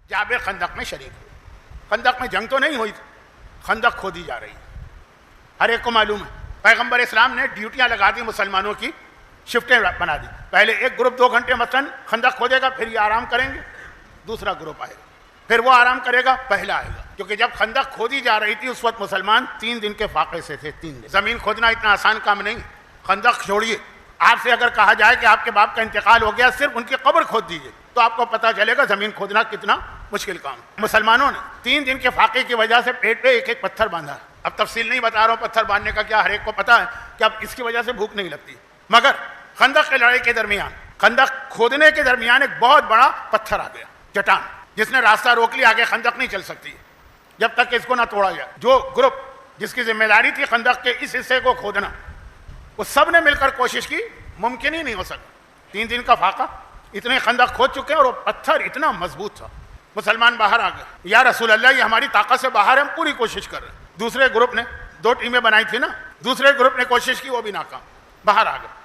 جابر خندق میں شریک ہوئے. خندق میں جنگ تو نہیں ہوئی تھی, خندق کھودی جا رہی ہے. ہر ایک کو معلوم ہے پیغمبر اسلام نے ڈیوٹیاں لگا دی, مسلمانوں کی شفٹیں بنا دی. پہلے ایک گروپ 2 گھنٹے مثلاً خندق کھودے گا, پھر یہ آرام کریں گے, دوسرا گروپ آئے گا, پھر وہ آرام کرے گا, پہلا آئے گا. کیونکہ جب خندق کھودی جا رہی تھی اس وقت مسلمان 3 دن کے فاقے سے تھے. 3 دن. زمین کھودنا اتنا آسان کام نہیں. خندق چھوڑیے, آپ سے اگر کہا جائے کہ آپ کے باپ کا انتقال ہو گیا, صرف ان کی قبر کھود دیجیے تو آپ کو پتہ چلے گا زمین کھودنا کتنا مشکل کام ہے. مسلمانوں نے 3 دن کے فاقے کی وجہ سے پیٹ پہ ایک ایک پتھر باندھا. اب تفصیل نہیں بتا رہا ہوں پتھر باندھنے کا کیا, ہر ایک کو پتہ ہے کہ اب اس کی وجہ سے بھوک نہیں لگتی. مگر خندق کی لڑائی کے درمیان, خندق کھودنے کے درمیان ایک بہت بڑا پتھر آ گیا, چٹان, جس نے راستہ روک لیا. آگے خندق نہیں چل سکتی جب تک کہ اس کو نہ توڑا جائے. جو گروپ جس کی ذمہ داری تھی خندق کے اس حصے کو کھودنا, وہ سب نے مل کر کوشش کی, ممکن ہی نہیں ہو سکا. 3 دن کا فاقہ, اتنے خندق کھود چکے ہیں اور وہ پتھر اتنا مضبوط تھا. مسلمان باہر آ گئے, یا رسول اللہ یہ ہماری طاقت سے باہر ہے, ہم پوری کوشش کر رہے ہیں. دوسرے گروپ نے 2 ٹیمیں بنائی تھی نا, دوسرے گروپ نے کوشش کی, وہ بھی ناکام, باہر آ گئے.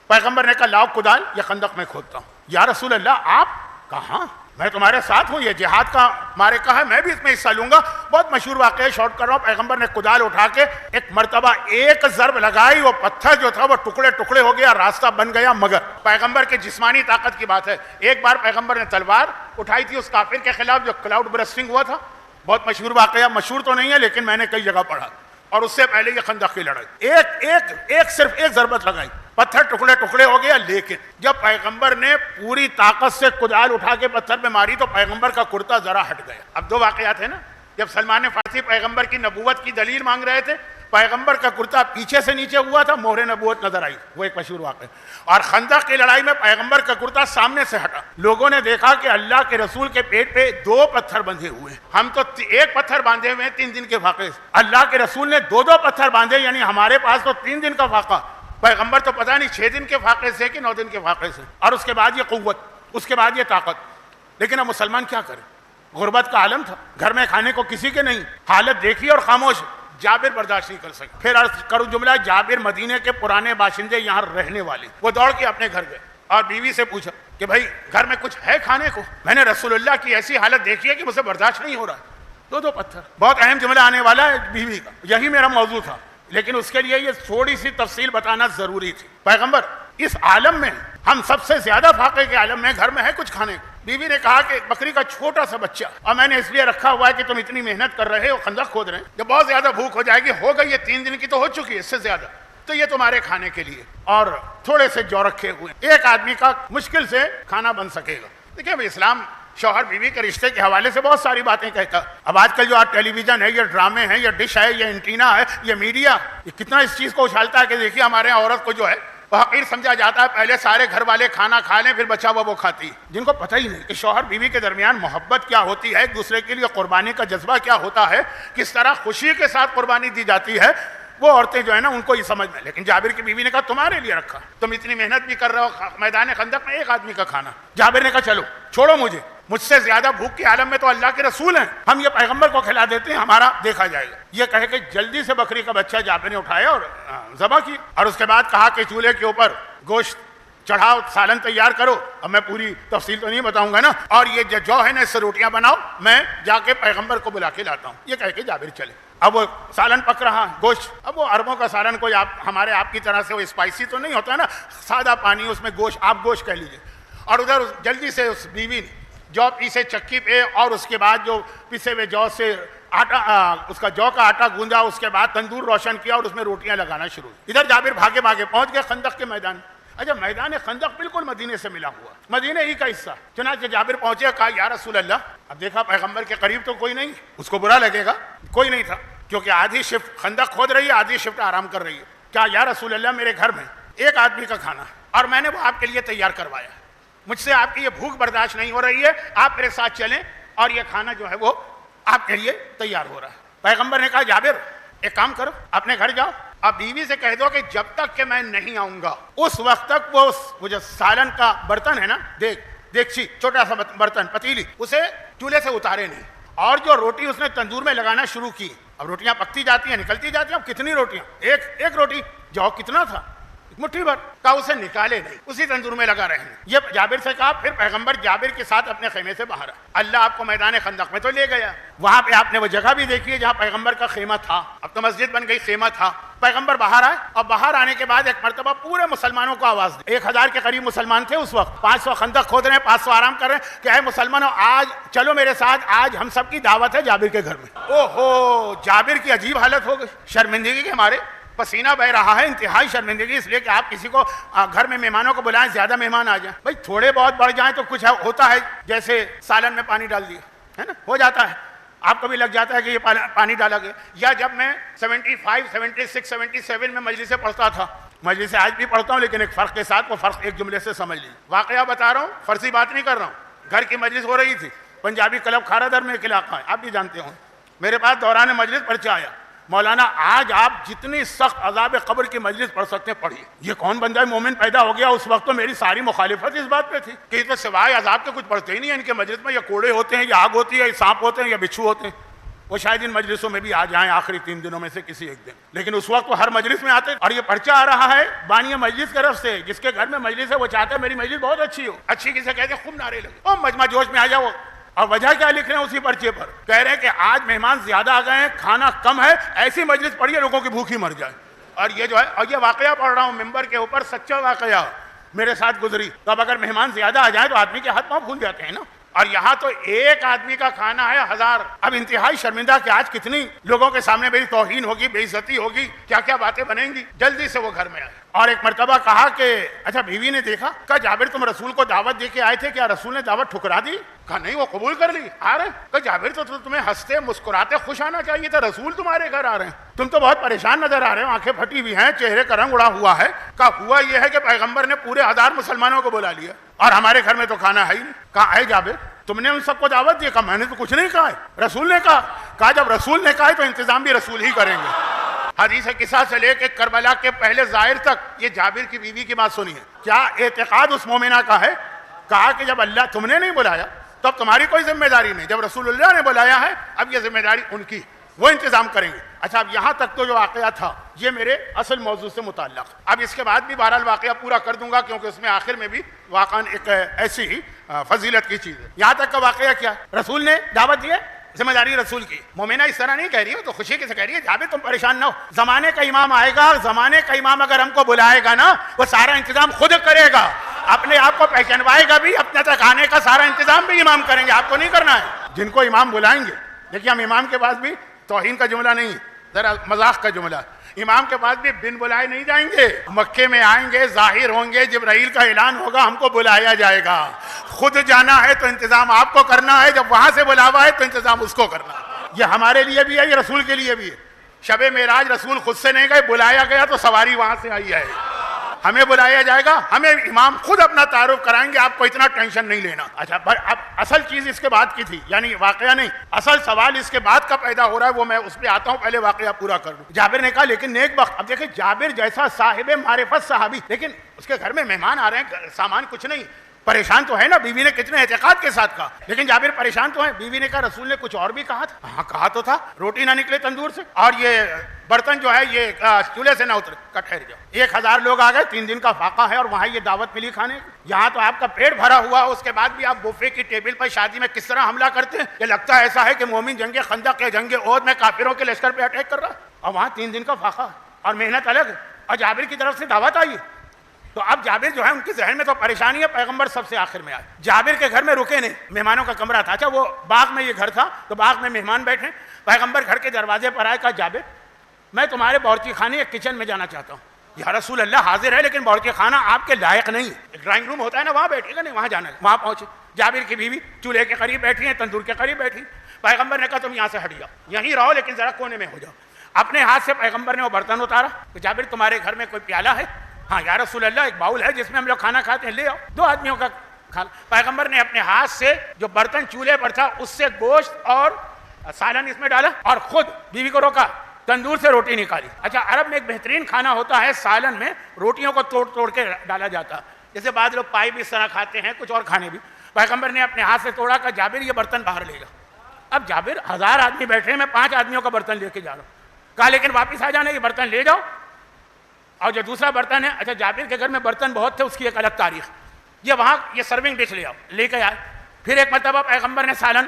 پیغمبر نے کہا لاؤ کدال, یہ خندق میں کھودتا ہوں. یا رسول اللہ آپ کہاں, میں تمہارے ساتھ ہوں, یہ جہاد کا مارے کا ہے, میں بھی اس میں حصہ لوں گا. بہت مشہور واقعہ ہے, شارٹ کر رہا ہوں. پیغمبر نے کدال اٹھا کے ایک مرتبہ ایک ضرب لگائی, وہ پتھر جو تھا وہ ٹکڑے ٹکڑے ہو گیا, راستہ بن گیا. مگر پیغمبر کے جسمانی طاقت کی بات ہے. ایک بار پیغمبر نے تلوار اٹھائی تھی اس کافر کے خلاف جو کلاؤڈ برسٹنگ ہوا تھا, بہت مشہور واقعہ, مشہور تو نہیں ہے لیکن میں نے کئی جگہ پڑھا. اور اس سے پہلے یہ خندق کی لڑائی, صرف ایک ضربت لگائی, پتھر ٹکڑے ٹکڑے ہو گیا. لیکن جب پیغمبر نے پوری طاقت سے کدال اٹھا کے پتھر پہ ماری تو پیغمبر کا کرتا ذرا ہٹ گیا. اب 2 واقعات ہیں نا. جب سلمان فارسی پیغمبر کی نبوت کی دلیل مانگ رہے تھے, پیغمبر کا کرتا پیچھے سے نیچے ہوا تھا, مہر نبوت نظر آئی, وہ ایک مشہور واقعہ. اور خندق کی لڑائی میں پیغمبر کا کرتا سامنے سے ہٹا. لوگوں نے دیکھا کہ اللہ کے رسول کے پیٹ پہ 2 پتھر بندھے ہوئے ہیں, ہم تو 1 پتھر باندھے ہوئے ہیں 3 دن کے فاقے سے. اللہ کے رسول نے 2 پتھر باندھے, یعنی ہمارے پاس تو 3 دن کا فاقہ, پیغمبر تو پتہ نہیں 6 دن کے فاقے سے کہ 9 دن کے فاقے سے. اور اس کے بعد یہ قوت, اس کے بعد یہ طاقت. لیکن اب مسلمان کیا کرے, غربت کا عالم تھا, گھر میں کھانے کو کسی کے نہیں, حالت دیکھی اور خاموش. جابر برداشت نہیں کر سکے. پھر عرض کروں جملہ, جابر مدینے کے پرانے باشندے, یہاں رہنے والے, وہ دوڑ کے اپنے گھر گئے اور بیوی سے پوچھا کہ بھائی گھر میں کچھ ہے کھانے کو, میں نے رسول اللہ کی ایسی حالت دیکھی ہے کہ مجھے برداشت نہیں ہو رہا. 2 پتھر. بہت اہم جملہ آنے والا ہے بیوی کا, یہی میرا موضوع تھا, لیکن اس کے لیے یہ تھوڑی سی تفصیل بتانا ضروری تھی. پیغمبر اس عالم میں, ہم سب سے زیادہ فاقے کے عالم میں, گھر میں ہے کچھ کھانے کو. بیوی نے کہا کہ بکری کا چھوٹا سا بچہ, اور میں نے اس لیے رکھا ہوا ہے کہ تم اتنی محنت کر رہے ہو, خندق کھود رہے ہیں, جب بہت زیادہ بھوک ہو جائے گی, ہو گئی یہ 3 دن کی تو ہو چکی ہے, اس سے زیادہ, تو یہ تمہارے کھانے کے لیے, اور تھوڑے سے جو رکھے ہوئے, ایک آدمی کا مشکل سے کھانا بن سکے گا. دیکھیں اسلام شوہر بیوی کے رشتے کے حوالے سے بہت ساری باتیں کہتا. اب آج کل جو ٹیلی ویژن ہے, یہ ڈرامے ہیں, یہ ڈش ہے, یہ انٹینا ہے, یہ میڈیا, یہ کتنا اس چیز کو اچھالتا ہے کہ دیکھیے ہمارے یہاں عورت کو جو ہے وہ حقیر سمجھا جاتا ہے. پہلے سارے گھر والے کھانا کھا لیں, پھر بچا ہوا وہ کھاتی ہے, جن کو پتہ ہی نہیں کہ شوہر بیوی کے درمیان محبت کیا ہوتی ہے, ایک دوسرے کے لیے قربانی کا جذبہ کیا ہوتا ہے, کس طرح خوشی کے ساتھ قربانی دی جاتی ہے. وہ عورتیں جو ہے نا ان کو یہ سمجھ میں. لیکن جابر کی بیوی نے کہا تمہارے لیے رکھا, تم اتنی محنت بھی کر رہے ہو, میدان خندق میں 1 آدمی کا کھانا. جابر نے کہا چلو چھوڑو مجھ سے زیادہ بھوک کے عالم میں تو اللہ کے رسول ہیں, ہم یہ پیغمبر کو کھلا دیتے ہیں, ہمارا دیکھا جائے گا. یہ کہے کہ جلدی سے بکری کا بچہ جابر نے اٹھایا اور ذبح کی, اور اس کے بعد کہا کہ چولہے کے اوپر گوشت چڑھاؤ, سالن تیار کرو. اب میں پوری تفصیل تو نہیں بتاؤں گا نا, اور یہ جو ہے نا اس سے روٹیاں بناؤ, میں جا کے پیغمبر کو بلا کے لاتا ہوں. یہ کہہ کے جابر چلے. اب وہ سالن پک رہا, گوشت, اب وہ عربوں کا سالن کوئی ہمارے آپ کی طرح سے وہ اسپائسی تو نہیں ہوتا ہے نا, سادہ پانی, اس میں گوشت, آپ گوشت کہہ لیجیے. اور ادھر جلدی سے اس بیوی نے جو پیسے چکی پہ, اور اس کے بعد جو پیسے ہوئے جو سے آٹا, اس کا جو کا آٹا گوندا, اس کے بعد تندور روشن کیا اور اس میں روٹیاں لگانا شروع. ادھر جابر بھاگے پہنچ گئے خندق کے میدان. اچھا میدان خندق بالکل مدینے سے ملا ہوا, مدینے ہی کا حصہ. چنانچہ جابر پہنچے, کہا یا رسول اللہ, اب دیکھا پیغمبر کے قریب تو کوئی نہیں, اس کو برا لگے گا, کوئی نہیں تھا, کیونکہ آدھی شفٹ خندق کھود رہی ہے, آدھی شفٹ آرام کر رہی ہے. کیا یا رسول اللہ, میرے گھر میں 1 آدمی کا کھانا ہے اور میں نے وہ آپ کے لیے تیار کروایا, مجھ سے آپ کی یہ بھوک برداشت نہیں ہو رہی ہے, آپ میرے ساتھ چلیں اور یہ کھانا جو ہے وہ آپ کے لیے تیار ہو رہا ہے. پیغمبر نے کہا جابر ایک کام کرو, اپنے گھر جاؤ, اب بیوی سے کہہ دو کہ جب تک کہ میں نہیں آؤں گا اس وقت تک وہ جو سالن کا برتن ہے نا, دیکھچی, چھوٹا سا برتن, پتیلی, اسے چولہے سے اتارے نہیں. اور جو روٹی اس نے تندور میں لگانا شروع کی, اب روٹیاں پکتی جاتی ہیں, نکلتی جاتی ہیں. اب کتنی روٹیاں, ایک روٹی, جو کتنا تھا, مٹھی بھر، کہا اسے نکالے نہیں، اسی تندور میں لگا رہنے۔ یہ جابر سے کہا، پھر پیغمبر جابر کے ساتھ اپنے خیمے سے باہر آئے۔ اللہ آپ کو میدان خندق میں تو لے گیا، وہاں پہ آپ نے وہ جگہ بھی دیکھی ہے جہاں پیغمبر کا خیمہ تھا، اب تو مسجد بن گئی، خیمہ تھا۔ پیغمبر باہر آئے اور باہر آنے کے بعد ایک مرتبہ پورے مسلمانوں کو آواز دی، 1000 کے قریب مسلمان تھے اس وقت، 500 خندق کھود رہے ہیں، 500 آرام کر رہے ہیں کہ اے مسلمانوں آج چلو میرے ساتھ، آج ہم سب کی دعوت ہے جابر کے گھر میں۔ او ہو، جابر کی عجیب حالت ہو گئی، شرمندگی کے مارے پسینہ بہ رہا ہے، انتہائی شرمندگی، اس لیے کہ آپ کسی کو گھر میں مہمانوں کو بلائیں، زیادہ مہمان آ جائیں، بھائی تھوڑے بہت بڑھ جائیں تو کچھ ہوتا ہے، جیسے سالن میں پانی ڈال دیا ہے نا، ہو جاتا ہے، آپ کو بھی لگ جاتا ہے کہ یہ پانی ڈالا گیا۔ یا جب میں 75 76 77 میں مجلس سے پڑھتا تھا، مجلس سے آج بھی پڑھتا ہوں لیکن ایک فرق کے ساتھ، وہ فرق ایک جملے سے سمجھ لیجیے، واقعہ بتا رہا ہوں، فرضی بات نہیں کر رہا ہوں۔ گھر کی مجلس ہو رہی تھی، پنجابی کلب کھارا در میں ایک علاقہ ہے، آپ بھی جانتے ہوں، میرے پاس دوران مجلس پرچہ آیا، مولانا آج آپ جتنی سخت عذاب قبر کی مجلس پڑھ سکتے ہیں پڑھیے۔ یہ کون بندہ مومن پیدا ہو گیا؟ اس وقت تو میری ساری مخالفت اس بات پہ تھی کہ یہ تو سوائے عذاب کے کچھ پڑھتے ہی نہیں ہیں ان کے مجلس میں، یا کوڑے ہوتے ہیں، یا آگ ہوتی ہے، یا سانپ ہوتے ہیں، یا بچھو ہوتے ہیں۔ وہ شاید ان مجلسوں میں بھی آ جائیں آخری 3 دنوں میں سے کسی ایک دن، لیکن اس وقت وہ ہر مجلس میں آتے۔ اور یہ پرچہ آ رہا ہے بانی مجلس کی طرف سے، جس کے گھر میں مجلس ہے وہ چاہتا ہے میری مجلس بہت اچھی ہو، اچھی کسے کہتے ہیں؟ خوب نعرے لگے، او مجمع جوش میں آ جاؤ۔ اور وجہ کیا لکھ رہے ہیں اسی پرچے پر؟ کہہ رہے ہیں کہ آج مہمان زیادہ آ گئے ہیں، کھانا کم ہے، ایسی مجلس پڑھیے لوگوں کی بھوک ہی مر جائے۔ اور یہ جو ہے، اور یہ واقعہ پڑھ رہا ہوں ممبر کے اوپر، سچا واقعہ میرے ساتھ گزری۔ تو اب اگر مہمان زیادہ آ جائیں تو آدمی کے ہاتھ پاؤں پھول جاتے ہیں نا، اور یہاں تو ایک آدمی کا کھانا ہے 1000۔ اب انتہائی شرمندہ کہ آج کتنی لوگوں کے سامنے میری توہین ہوگی، بے عزتی ہوگی، کیا کیا باتیں بنیں گی۔ جلدی سے وہ گھر میں آئے اور ایک مرتبہ کہا کہ اچھا بیوی نے دیکھا، کہا جابر تم رسول کو دعوت دے کے آئے تھے، کیا رسول نے دعوت ٹھکرا دی؟ کہا نہیں، وہ قبول کر لی، آ رہے ہیں۔ کہا جابر تو تمہیں ہنستے مسکراتے خوش آنا چاہیے تھا، رسول تمہارے گھر آ رہے ہیں، تم تو بہت پریشان نظر آ رہے ہو، آنکھیں پھٹی ہوئی ہیں، چہرے کا رنگ اڑا ہوا ہے۔ کہا ہوا یہ ہے کہ پیغمبر نے پورے 1000 مسلمانوں کو بلا لیا اور ہمارے گھر میں تو کھانا ہے ہی نہیں۔ کہا اے جابر تم نے ان سب کو دعوت دی؟ کہا میں نے تو کچھ نہیں کہا ہے، رسول نے کہا۔ کہا جب رسول نے کہا ہے تو انتظام بھی رسول ہی کریں گے۔ حدیث قصہ سے لے کے کربلا کے پہلے ظاہر تک یہ جابر کی بیوی کی بات سنی ہے، کیا اعتقاد اس مومنہ کا ہے۔ کہا کہ جب اللہ تم نے نہیں بلایا تو اب تمہاری کوئی ذمہ داری نہیں، جب رسول اللہ نے بلایا ہے اب یہ ذمہ داری ان کی، وہ انتظام کریں گے۔ اچھا اب یہاں تک تو جو واقعہ تھا یہ میرے اصل موضوع سے متعلق، اب اس کے بعد بھی بہرحال واقعہ پورا کر دوں گا کیونکہ اس میں آخر میں بھی واقعاً ایک ایسی ہی فضیلت کی چیز ہے۔ یہاں تک کا واقعہ کیا، رسول نے دعوت دی ہے، ذمہ داری رسول کی۔ مومنہ اس طرح نہیں کہہ رہی ہو تو خوشی سے کہہ رہی ہے جابر تم پریشان نہ ہو، زمانے کا امام آئے گا، زمانے کا امام اگر ہم کو بلائے گا نا وہ سارا انتظام خود کرے گا، اپنے آپ کو پہچانوائے گا بھی، اپنے تک آنے کا سارا انتظام بھی امام کریں گے، آپ کو نہیں کرنا ہے۔ جن کو امام بلائیں گے، دیکھیے ہم امام کے پاس بھی توہین کا جملہ نہیں، ذرا مذاق کا جملہ، امام کے پاس بھی بن بلائے نہیں جائیں گے، مکے میں آئیں گے، ظاہر ہوں گے، جبرائیل کا اعلان ہوگا، ہم کو بلایا جائے گا، خود جانا ہے تو انتظام آپ کو کرنا ہے، جب وہاں سے بلاوا ہے تو انتظام اس کو کرنا ہے۔ یہ ہمارے لیے بھی ہے، یہ رسول کے لیے بھی ہے۔ شب معراج رسول خود سے نہیں گئے، بلایا گیا تو سواری وہاں سے آئی ہے، ہمیں بلایا جائے گا، ہمیں امام خود اپنا تعارف کرائیں گے، آپ کو اتنا ٹینشن نہیں لینا۔ اچھا اب اصل چیز اس کے بعد کی تھی، یعنی واقعہ نہیں، اصل سوال اس کے بعد کا پیدا ہو رہا ہے، وہ میں اس پہ آتا ہوں، پہلے واقعہ پورا کر لوں۔ جابر نے کہا لیکن نیک بخت، اب دیکھیں جابر جیسا صاحب معرفت صحابی، لیکن اس کے گھر میں مہمان آ رہے ہیں، سامان کچھ نہیں، پریشان تو ہے نا، بیوی نے کتنے اعتقاد کے ساتھ کہا، لیکن جابر پریشان تو ہے۔ بیوی نے کہا رسول نے کچھ اور بھی کہا تھا؟ ہاں کہا تو تھا، روٹی نہ نکلے تندور سے اور یہ برتن جو ہے یہ چولہے سے نہ اترے۔ کا ٹھہر جاؤ، 1000 لوگ آ گئے، 3 دن کا فاقہ ہے اور وہاں یہ دعوت ملی کھانے کی، یہاں تو آپ کا پیٹ بھرا ہوا، اس کے بعد بھی آپ بوفے کی ٹیبل پر شادی میں کس طرح حملہ کرتے ہیں؟ یہ لگتا ہے ایسا ہے کہ مومن جنگ خندق یا جنگ احد میں کافروں کے لشکر پہ اٹیک کر رہا ہے، اور وہاں 3 دن کا فاقہ اور محنت الگ ہے، اور جابر کی طرف سے دعوت آئی ہے۔ تو اب جابر جو ہے ان کے ذہن میں تو پریشانی ہے، پیغمبر سب سے آخر میں آئے، جابر کے گھر میں رکے نہیں، مہمانوں کا کمرہ تھا، اچھا وہ باغ میں یہ گھر تھا تو باغ میں مہمان بیٹھے، پیغمبر گھر کے دروازے پر آئے، کہا جابر میں تمہارے باورچی خانے یا کچن میں جانا چاہتا ہوں۔ یا رسول اللہ حاضر ہے لیکن باورچی خانہ آپ کے لائق نہیں ہے، ڈرائنگ روم ہوتا ہے نا وہاں بیٹھے گا نہیں، وہاں جانا ہے۔ وہاں پہنچے، جابر کی بیوی چولہے کے قریب بیٹھی ہیں، تندور کے قریب بیٹھی، پیغمبر نے کہا تم یہاں سے ہٹ جاؤ، یہیں رہو لیکن ذرا کونے میں ہو جاؤ۔ اپنے ہاتھ سے پیغمبر نے وہ برتن اتارا کہ جابر تمہارے گھر میں کوئی پیالہ ہے؟ ہاں یا رسول اللہ ایک باؤل ہے جس میں ہم لوگ کھانا کھاتے ہیں، لے آؤ، 2 آدمیوں کا کھانا۔ پیغمبر نے اپنے ہاتھ سے جو برتن چولہے پر تھا اس سے گوشت اور سالن اس میں ڈالا اور خود بیوی کو روکا، تندور سے روٹی نکالی۔ اچھا عرب میں ایک بہترین کھانا ہوتا ہے، سالن میں روٹیوں کو توڑ توڑ کے ڈالا جاتا ہے، جیسے بعض لوگ پائی بھی اس طرح کھاتے ہیں، کچھ اور کھانے بھی۔ پیغمبر نے اپنے ہاتھ سے توڑا، کہ جابر یہ برتن باہر لے جا۔ اب جابر 1000 آدمی بیٹھے ہیں، میں 5 آدمیوں کا برتن لے کے جا رہا ہوں، کہا لیکن واپس آ جانا، یہ برتن لے جاؤ۔ اور جو دوسرا برتن ہے، اچھا جابر کے گھر میں برتن بہت تھے، اس کی ایک الگ تاریخ، یہ وہاں یہ سرونگ ڈش لے آؤ، لے کے آئے. پھر ایک مرتبہ پیغمبر نے سالن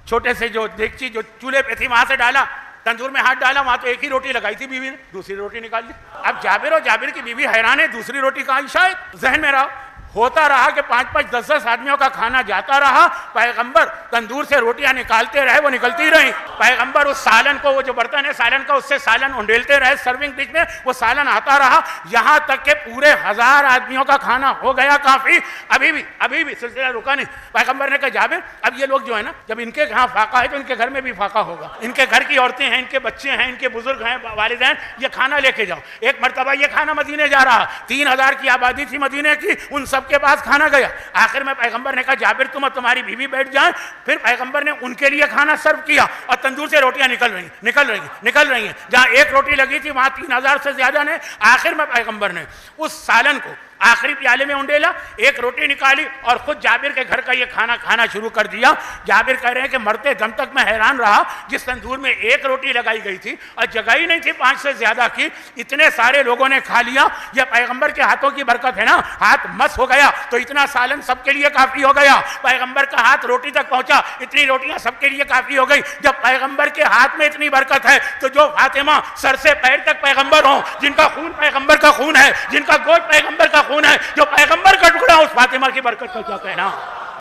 چھوٹے سے جو دیگچی جو چولہے پہ تھی وہاں سے ڈالا، تندور میں ہاتھ ڈالا، وہاں تو ایک ہی روٹی لگائی تھی بیوی نے، دوسری روٹی نکال لی. اب جابر اور جابر کی بیوی حیران ہے، دوسری روٹی کہاں؟ شاید ذہن میں رہا. ہوتا رہا کہ 5-5 10-10 آدمیوں کا کھانا جاتا رہا، پیغمبر تندور سے روٹیاں نکالتے رہے، وہ نکلتی رہیں. پیغمبر اس سالن کو، وہ جو برتن ہے سالن کا، اس سے سالن انڈیلتے رہے سرونگ ڈش میں، وہ سالن آتا رہا یہاں تک کہ پورے 1000 آدمیوں کا کھانا ہو گیا کافی. ابھی بھی سلسلہ رکا نہیں. پیغمبر نے کہا جابر اب یہ لوگ جو ہے نا، جب ان کے یہاں فاقہ ہے تو ان کے گھر میں بھی فاقہ ہوگا، ان کے گھر کی عورتیں ہیں، ان کے بچے ہیں، ان کے بزرگ ہیں، والدین، یہ کھانا لے کے جاؤ. ایک مرتبہ یہ کھانا مدینے جا رہا، 3000 کی آبادی تھی مدینے کی، ان سب کے پاس کھانا گیا. آخر میں پیغمبر نے کہا جابر تم اور تمہاری بیوی بیٹھ جائیں. پھر پیغمبر نے ان کے لیے کھانا سرو کیا اور تندور سے روٹیاں نکل رہی ہیں. جہاں ایک روٹی لگی تھی وہاں 3000 سے زیادہ نے. آخر میں پیغمبر نے اس سالن کو آخری پیالے میں انڈیلا، ایک روٹی نکالی اور خود جابر کے گھر کا یہ کھانا کھانا شروع کر دیا. جابر کہہ رہے ہیں کہ مرتے دم تک میں حیران رہا، جس تندور میں ایک روٹی لگائی گئی تھی اور جگہ ہی نہیں تھی 5 سے زیادہ کی، اتنے سارے لوگوں نے کھا لیا. یہ پیغمبر کے ہاتھوں کی برکت ہے نا، ہاتھ مس ہو گیا تو اتنا سالن سب کے لیے کافی ہو گیا. پیغمبر کا ہاتھ روٹی تک پہنچا، اتنی روٹیاں سب کے لیے کافی ہو گئی. جب پیغمبر کے ہاتھ میں اتنی برکت ہے تو جو فاطمہ سر سے پیر تک پیغمبر ہوں، جن کا خون پیغمبر کا خون ہے، جن کا گوشت پیغمبر کا خون ہے، جو پیغمبر کا ٹکڑا، اس فاطمہ کی برکت کا کیا کہنا.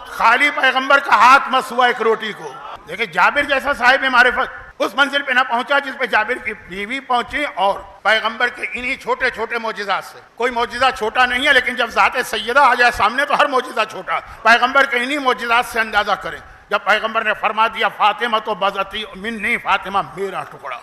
خالی پیغمبر کا ہاتھ مس ہوا ایک روٹی کو. دیکھیں جابر جیسا صاحب معرفت اس منزل پہ نہ پہنچا جس پہ جابر کی بیوی پہنچی. اور پیغمبر کے انہی چھوٹے چھوٹے معجزات سے، کوئی معجزہ چھوٹا نہیں ہے، لیکن جب ذات سیدہ آ جائے سامنے تو ہر معجزہ چھوٹا. پیغمبر کے انہی معجزات سے اندازہ کریں. جب پیغمبر نے فرما دیا فاطمہ تو بذتی منی، فاطمہ میرا ٹکڑا،